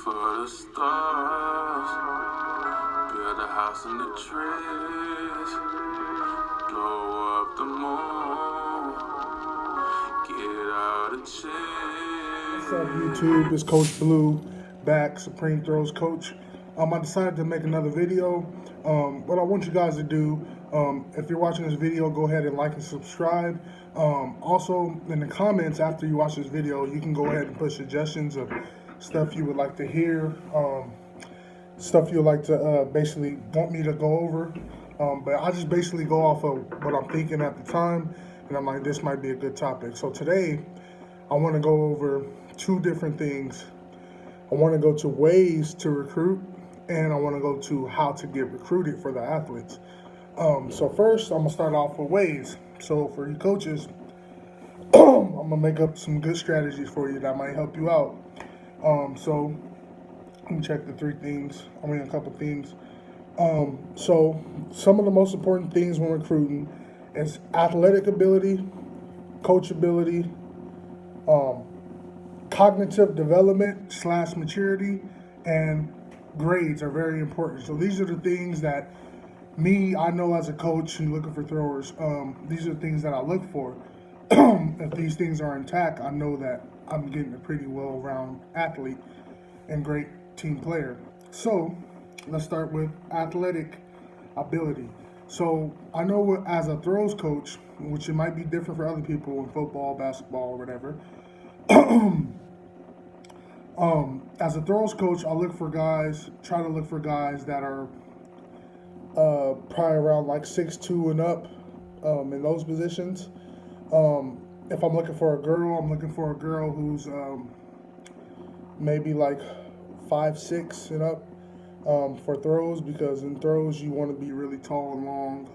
for the stars, build a house in the trees, blow up the moon, get out of cheese. What's up, YouTube? It's Coach Blue, back, Supreme Throws Coach. I decided to make another video. What I want you guys to do, if you're watching this video, go ahead and like and subscribe. Also, in the comments after you watch this video, you can go ahead and put suggestions of stuff you would like to hear, stuff you'd like to basically want me to go over. But I just basically go off of what I'm thinking at the time, and I'm like, this might be a good topic. So today, I want to go over two different things. I want to go to ways to recruit, and I want to go to how to get recruited for the athletes. So first, I'm going to start off with ways. So for you coaches, I'm going to make up some good strategies for you that might help you out. So let me check the a couple things. So some of the most important things when recruiting is athletic ability, coachability, cognitive development / maturity, and grades are very important. So these are the things that I know as a coach who's looking for throwers, these are the things that I look for. If these things are intact, I know that I'm getting a pretty well-rounded athlete and great team player. So let's start with athletic ability. So I know as a throws coach, which it might be different for other people in football, basketball, or whatever. As a throws coach, try to look for guys that are probably around like 6'2" and up, in those positions. If I'm looking for a girl, I'm looking for a girl who's maybe like 5'6" and up, for throws, because in throws you want to be really tall and long,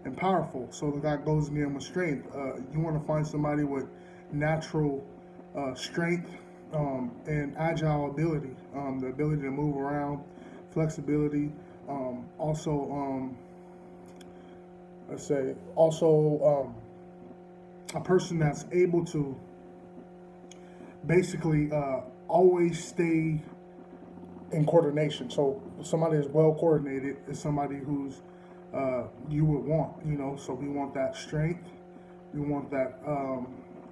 and powerful. So that goes again with strength. You want to find somebody with natural strength, and agile ability, the ability to move around, flexibility. A person that's able to basically always stay in coordination. So somebody is well coordinated is somebody who's you would want, so we want that strength, we want that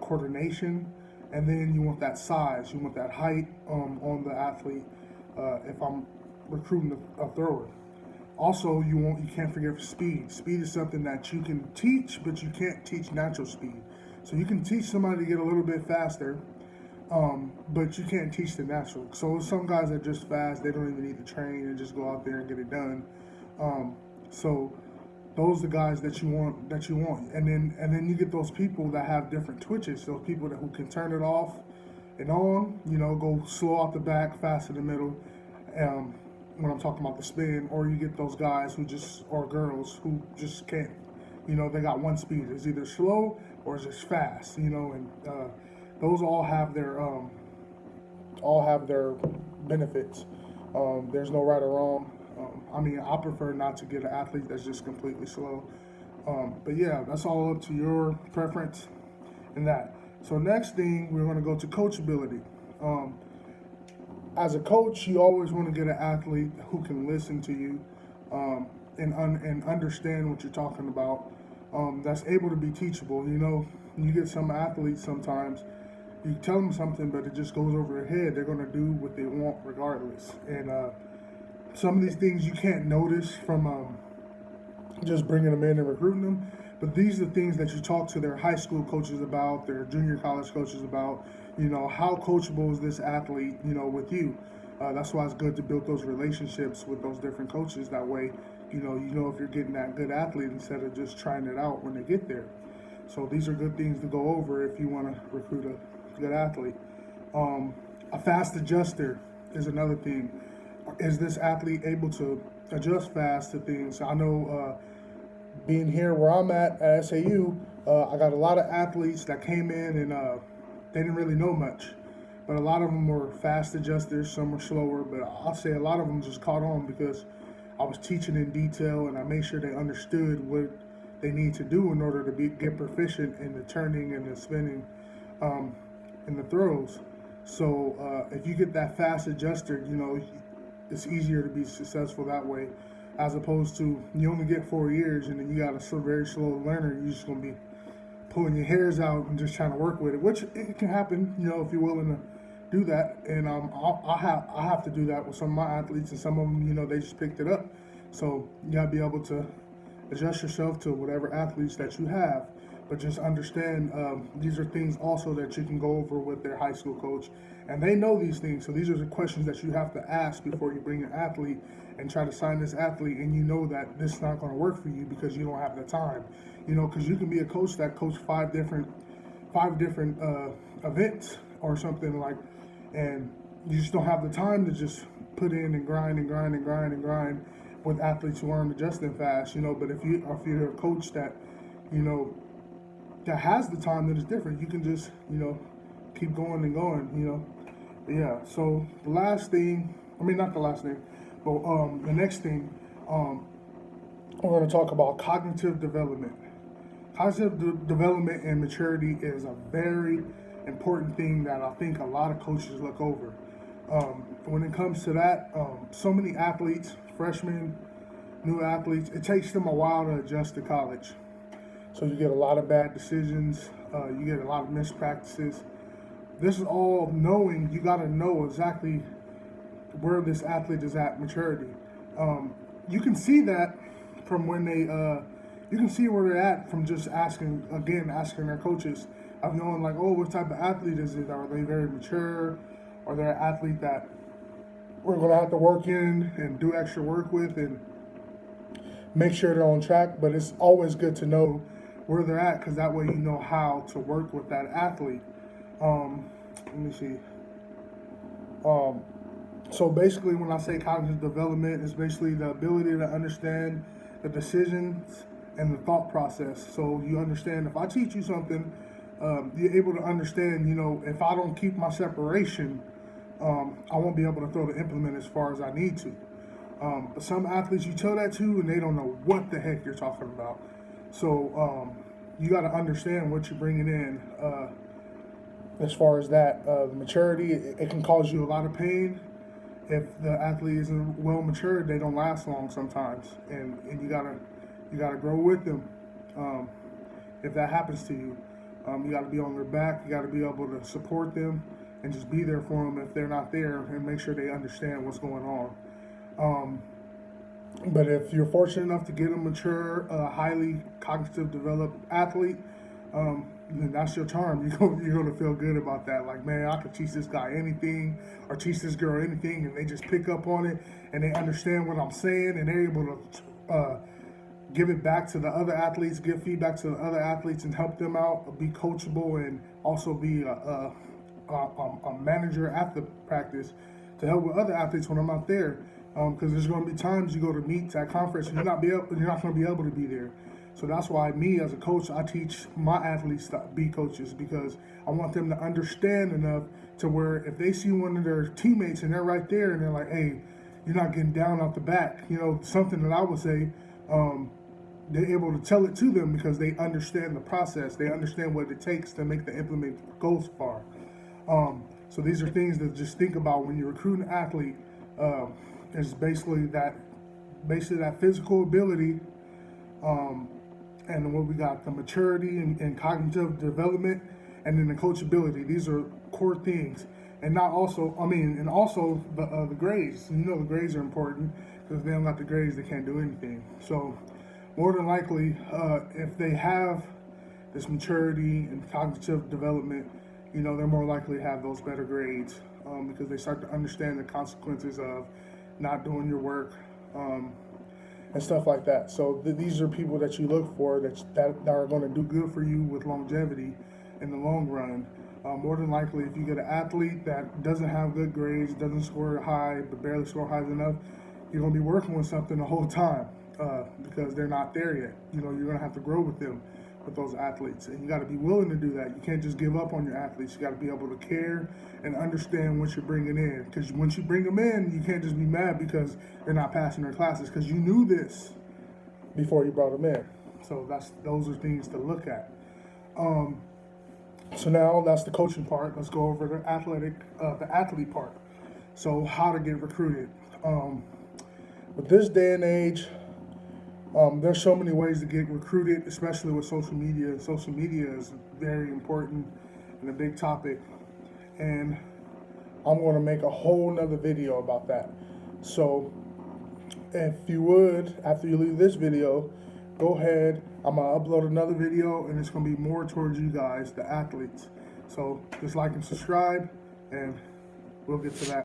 coordination, and then you want that size, you want that height on the athlete, if I'm recruiting a thrower. Also, you can't forget speed. Speed is something that you can teach, but you can't teach natural speed. So you can teach somebody to get a little bit faster, but you can't teach the natural. So some guys are just fast, they don't even need to train and just go out there and get it done. So those are the guys that you want, and then you get those people that have different twitches. Those people who can turn it off and on, go slow out the back, fast in the middle. When I'm talking about the spin, or you get those guys or girls who just can't, they got one speed. It's either slow or it's just fast, and those all have their benefits. There's no right or wrong. I prefer not to get an athlete that's just completely slow. But yeah, that's all up to your preference in that. So next thing, we're going to go to coachability. As a coach, you always want to get an athlete who can listen to you, and understand what you're talking about. That's able to be teachable. You get some athletes sometimes, you tell them something, but it just goes over their head. They're going to do what they want regardless. And some of these things you can't notice from just bringing them in and recruiting them. But these are the things that you talk to their high school coaches about, their junior college coaches about. How coachable is this athlete, with you? That's why it's good to build those relationships with those different coaches. That way, you know if you're getting that good athlete instead of just trying it out when they get there. So these are good things to go over if you want to recruit a good athlete. A fast adjuster is another thing. Is this athlete able to adjust fast to things? I know being here where I'm at SAU, I got a lot of athletes that came in and they didn't really know much. But a lot of them were fast adjusters, some were slower, but I'll say a lot of them just caught on because I was teaching in detail and I made sure they understood what they need to do in order to get proficient in the turning and the spinning, and the throws. So if you get that fast adjuster, it's easier to be successful that way, as opposed to you only get 4 years and then you got a very slow learner. You're just gonna be pulling your hairs out and just trying to work with it, which it can happen, if you're willing to do that. And I have to do that with some of my athletes, and some of them, they just picked it up. So you gotta be able to adjust yourself to whatever athletes that you have, but just understand these are things also that you can go over with their high school coach, and they know these things. So these are the questions that you have to ask before you bring an athlete and try to sign this athlete, and you know that this is not going to work for you because you don't have the time. Because you can be a coach that coached five different events or something like, and you just don't have the time to just put in and grind and grind and grind and grind with athletes who aren't adjusting fast. But if you're a coach that that has the time, then it's different. You can just keep going and going. But yeah. So the last thing, I mean not the last thing, but the next thing, we're going to talk about cognitive development. Cognitive development and maturity is a very important thing that I think a lot of coaches look over. When it comes to that, so many athletes, freshmen, new athletes, it takes them a while to adjust to college. So you get a lot of bad decisions, you get a lot of missed practices. This is all knowing. You got to know exactly where this athlete is at maturity. You can see that from when you can see where they're at from just asking their coaches of knowing like, oh, what type of athlete is it? Are they very mature? Are they an athlete that we're going to have to work in and do extra work with and make sure they're on track? But it's always good to know where they're at, because that way you know how to work with that athlete. Let me see. So basically, when I say cognitive development, it's basically the ability to understand the decisions and the thought process. So you understand, if I teach you something, you're able to understand, if I don't keep my separation, I won't be able to throw the implement as far as I need to. But some athletes, you tell that to, and they don't know what the heck you're talking about. So you got to understand what you're bringing in. As far as that, maturity, it can cause you a lot of pain. If the athlete isn't well matured, they don't last long sometimes, and you gotta grow with them. If that happens to you, you gotta be on their back. You gotta be able to support them and just be there for them if they're not there, and make sure they understand what's going on. But if you're fortunate enough to get a mature, highly cognitive developed athlete, then that's your charm. You're gonna feel good about that. Like, man, I could teach this guy anything or teach this girl anything, and they just pick up on it and they understand what I'm saying, and they're able to give it back to the other athletes, give feedback to the other athletes, and help them out, be coachable, and also be a manager at the practice to help with other athletes when I'm not there. Because there's going to be times you go to meets at conference and you're not going to be able to be there. So that's why me as a coach, I teach my athletes to be coaches, because I want them to understand enough to where if they see one of their teammates and they're right there and they're like, hey, you're not getting down off the back, something that I would say, they're able to tell it to them because they understand the process. They understand what it takes to make the implement go far. So these are things to just think about when you recruit an athlete. Is basically that physical ability, and what we got, the maturity and cognitive development, and then the coachability. These are core things, and also the grades. The grades are important, because if they don't got the grades, they can't do anything. So more than likely, if they have this maturity and cognitive development, they're more likely to have those better grades, because they start to understand the consequences of not doing your work, and stuff like that. So these are people that you look for that are going to do good for you with longevity in the long run. More than likely, if you get an athlete that doesn't have good grades, doesn't score high, but barely score high enough, you're going to be working with something the whole time, because they're not there yet. You're going to have to grow with them, with those athletes, and you got to be willing to do that. You can't just give up on your athletes. You got to be able to care and understand what you're bringing in, because once you bring them in, you can't just be mad because they're not passing their classes, because you knew this before you brought them in. So those are things to look at. So now that's the coaching part. Let's go over the athlete part. So how to get recruited. With this day and age, there's so many ways to get recruited, especially with social media. Social media is very important and a big topic. And I'm going to make a whole nother video about that. So if you would, after you leave this video, go ahead. I'm going to upload another video, and it's going to be more towards you guys, the athletes. So just like and subscribe, and we'll get to that.